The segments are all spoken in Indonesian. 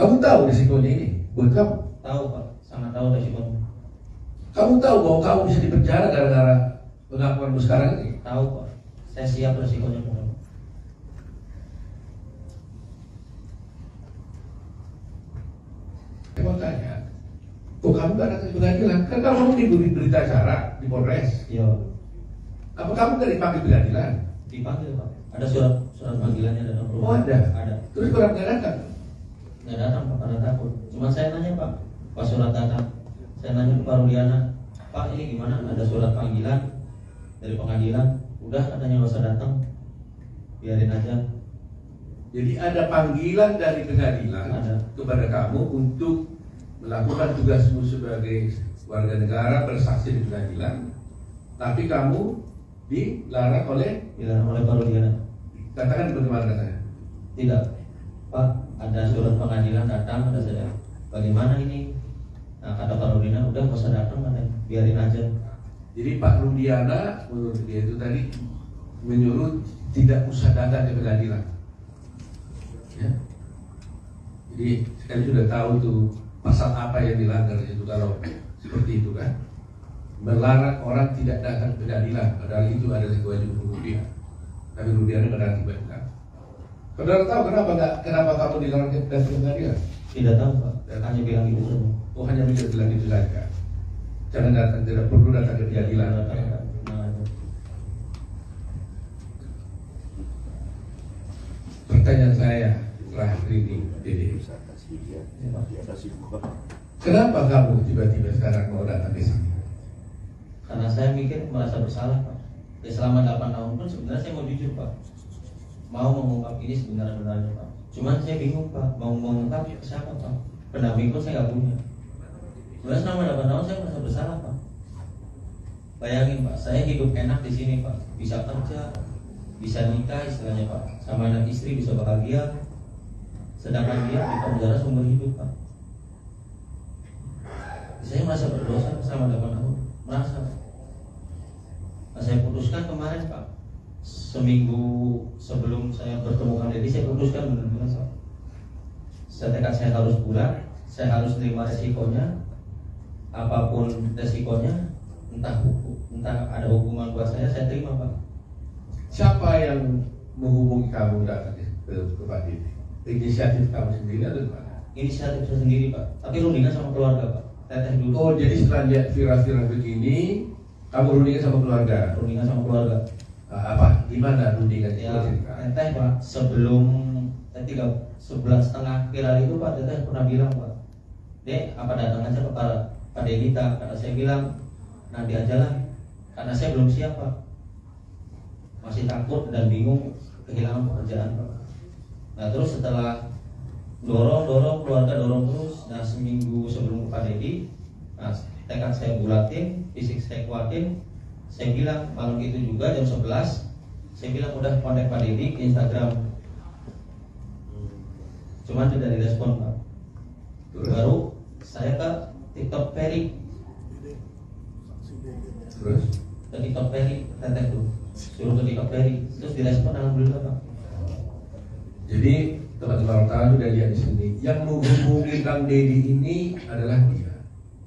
Kamu tahu risikonya ini buat kamu? Tahu Pak, sangat tahu risikonya. Kamu tahu bahwa kamu bisa dipenjara gara-gara pengakuanmu sekarang ini? Tahu Pak, saya siap risikonya Pak. Saya mau tanya, kok kamu gak datang ke pengadilan? Kan kamu diberi berita acara di Polres. Iya. Apa kamu gak dipanggil pengadilan? Dipanggil Pak. Ada surat panggilannya datang ke rumah. Oh ada. Ada. Terus kurang gak datang? Nggak datang Pak, karena takut. Cuma saya nanya Pak, pas surat datang, saya nanya ke Pak Rudiana, Pak ini gimana? Ada surat panggilan dari pengadilan. Udah katanya nggak usah datang, biarin aja. Jadi ada panggilan dari pengadilan Ada. kepada kamu untuk melakukan tugasmu sebagai warga negara bersaksi di pengadilan, tapi kamu dilarang oleh, Dilarang oleh Pak Rudiana. katakan bagaimana katanya? Tidak Pak, ada surat pengadilan datang, ada saya. Bagaimana ini? Nah kata Pak Rudiana, udah nggak usah datang katanya, biarin aja. Jadi Pak Rudiana menurut dia itu tadi menyuruh tidak usah datang ke pengadilan. Ya. Jadi sekali sudah tahu tuh pasal apa yang dilanggar itu kalau seperti itu kan, melarang orang tidak datang ke pengadilan, padahal itu adalah kewajiban hukum dia. Tapi Rudiana mengakibatkan. Saudara tahu kenapa kamu dilarang datang ke pengadilan? Tidak tahu Pak, hanya bilang gitu saja. Oh hanya bisa bilang itu saja. Jangan datang, tidak perlu datang ke pengadilan. Pertanyaan saya terakhir ini, Dede. Kenapa kamu tiba-tiba sekarang mau datang ke sini? Karena saya mikir merasa bersalah Pak. Ya selama 8 tahun pun sebenarnya saya mau jujur Pak, mau mengungkap ini sebenarnya Pak. Cuman saya bingung Pak, mau mengungkap ke siapa Pak? Pendamping pun saya nggak punya. Sebenarnya selama 8 tahun saya merasa bersalah Pak. Bayangin Pak, saya hidup enak di sini Pak, bisa kerja, bisa nikah istilahnya Pak, sama anak istri bisa bahagia. Sedangkan dia di penjara seumur hidup Pak. Saya merasa berdosa selama 8 tahun, merasa. Nah, saya putuskan kemarin Pak, seminggu sebelum saya bertemu Kang Deddy, saya putuskan benar-benar Pak. Tekad saya harus pulang, saya harus terima resikonya, apapun resikonya, entah ada hukuman buat saya terima Pak. Siapa yang menghubungi kamu datang ke Pak Deddy? Inisiatif kamu sendiri atau gimana? Inisiatif saya sendiri Pak, tapi rundingan sama keluarga Pak. Teteh dulu. Oh jadi setelah lihat viral-viral begini, kamu rundingan sama keluarga? Rundingan sama keluarga. Apa? Gimana rundingan? Ya, teteh Pak, sebelum 11,5 viral itu Pak, teteh pernah bilang Pak, Dek, apa datang aja ke Pak Deddy? Kata saya bilang, nanti aja lah, karena saya belum siap Pak, masih takut dan bingung kehilangan pekerjaan Pak. Nah terus setelah dorong keluarga dorong terus, nah seminggu sebelum Pak Deddy, nah tekad saya bulatin, fisik saya kuatin, saya bilang malam itu juga jam 11, saya bilang udah kontak Pak Deddy ke Instagram, cuman tidak direspon Pak. Baru saya ke TikTok Ferry, terus ke TikTok Ferry, teteh tuh suruh ke TikTok Ferry, terus direspon alhamdulillah Pak. Jadi teman-teman wartawan sudah lihat di sini, yang menghubungi Kang Deddy ini adalah dia.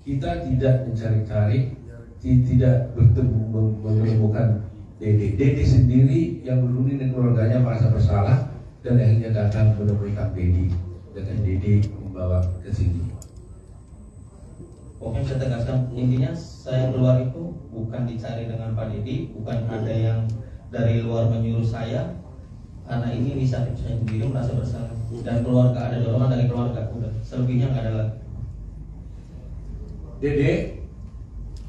Kita tidak mencari-cari, tidak menemukan Deddy. Deddy sendiri yang berunding dengan keluarganya merasa bersalah dan akhirnya datang menemui Kang Deddy dan Kang Deddy membawa ke sini. Pokoknya saya tegaskan, intinya saya keluar itu bukan dicari dengan Pak Deddy, bukan ada yang dari luar menyuruh saya. Karena ini inisiatif saya sendiri, merasa bersalah, dan keluarga, ada dorongan dari keluarga, udah selebihnya nggak ada lagi. Dede,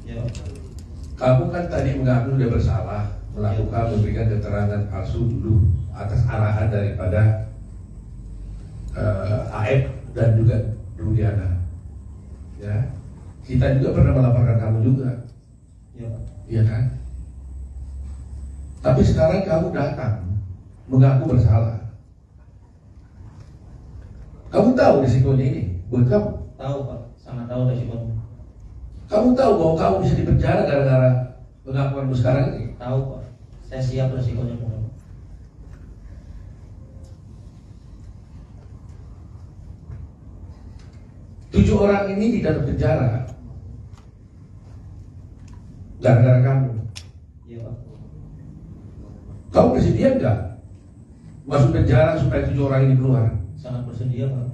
Ya. kamu kan tadi mengaku sudah bersalah melakukan memberikan keterangan palsu dulu atas arahan daripada AF dan juga Rudiana. Ya, kita juga pernah melaporkan kamu juga, Ya. iya kan? Tapi sekarang kamu datang mengaku bersalah. Kamu tahu risikonya ini buat kamu? Tahu Pak, sangat tahu resikonya. Kamu tahu bahwa kamu bisa dipenjara gara-gara pengakuanmu sekarang ini? Tahu Pak, saya siap resikonya Pak. 7 orang ini di dalam penjara gara-gara kamu. Iya Pak. Kamu bersedia nggak masuk penjara supaya 7 orang ini keluar? Sangat bersedia Pak.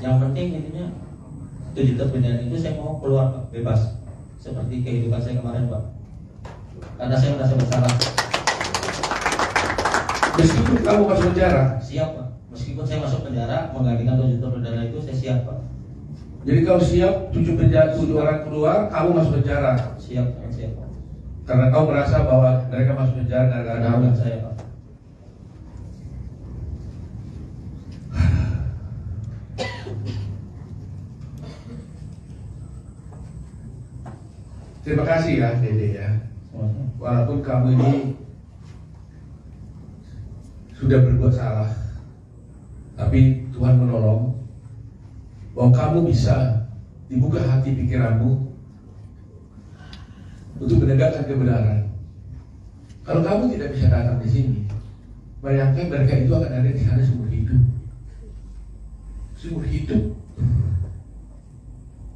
Yang penting intinya 7 terpidana itu saya mau keluar Pak, bebas. Seperti kehidupan saya kemarin Pak. Karena saya merasa bersalah. Meskipun kamu masuk penjara, Siap Pak. Meskipun saya masuk penjara, menggantikan 7 terpidana itu saya siap Pak. jadi kau siap 7 orang keluar, kamu masuk penjara Siap, sangat siap Pak. karena kau merasa bahwa mereka masuk penjara gara-gara kamu. Kehidupan saya Pak. Terima kasih ya Dede ya. Semuanya. Walaupun kamu ini sudah berbuat salah, tapi Tuhan menolong bahwa kamu bisa dibuka hati pikiranmu untuk menegakkan kebenaran. Kalau kamu tidak bisa datang di sini, bayangkan mereka itu akan ada di sana seumur hidup. Seumur hidup.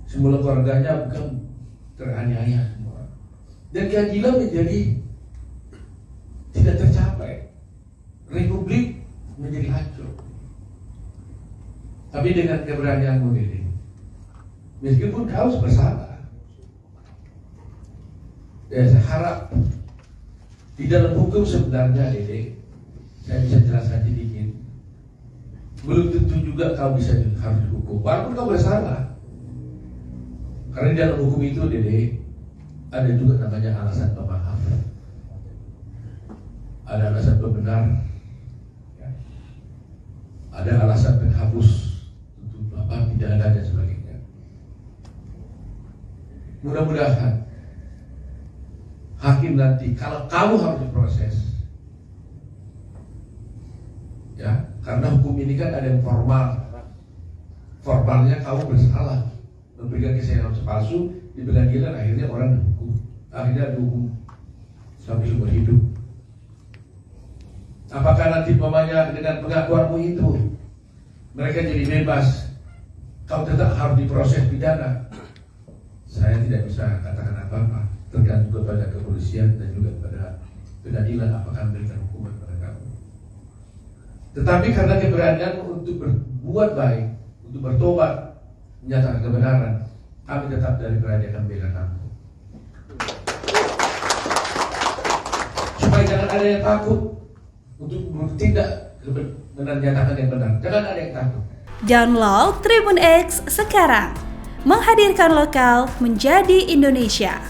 Semula keluarganya bukan teraniaya semua. Dan keadilan menjadi tidak tercapai. Republik menjadi hancur. Tapi dengan keberanianmu Dede, meskipun kau bersalah, ya saya harap di dalam hukum sebenarnya Dede, saya bisa jelaskan sedikit. Belum tentu juga kau bisa harus dihukum, walaupun kau bersalah. Karena di dalam hukum itu Dede, ada juga namanya alasan pemaaf, ada alasan pembenar, ada alasan penghapus untuk pidana dan sebagainya. Mudah-mudahan hakim nanti, kalau kamu harus diproses, ya, karena hukum ini kan ada yang formal. Formalnya kamu bersalah, memberikan kesaksian palsu di pengadilan, akhirnya orang dihukum, akhirnya dihukum sampai seumur hidup. Apakah nanti pemanya dengan pengakuanmu itu mereka jadi bebas, kau tetap harus diproses pidana? Saya tidak bisa katakan apa-apa, tergantung kepada kepolisian dan juga kepada pengadilan apakah memberikan hukuman pada kamu. Tetapi karena keberanian untuk berbuat baik, untuk bertobat, menyatakan kebenaran, kami tetap dari berani akan membela kamu. Supaya jangan ada yang takut untuk bertindak menyatakan yang benar. Jangan ada yang takut. Download Tribun X sekarang. Menghadirkan lokal menjadi Indonesia.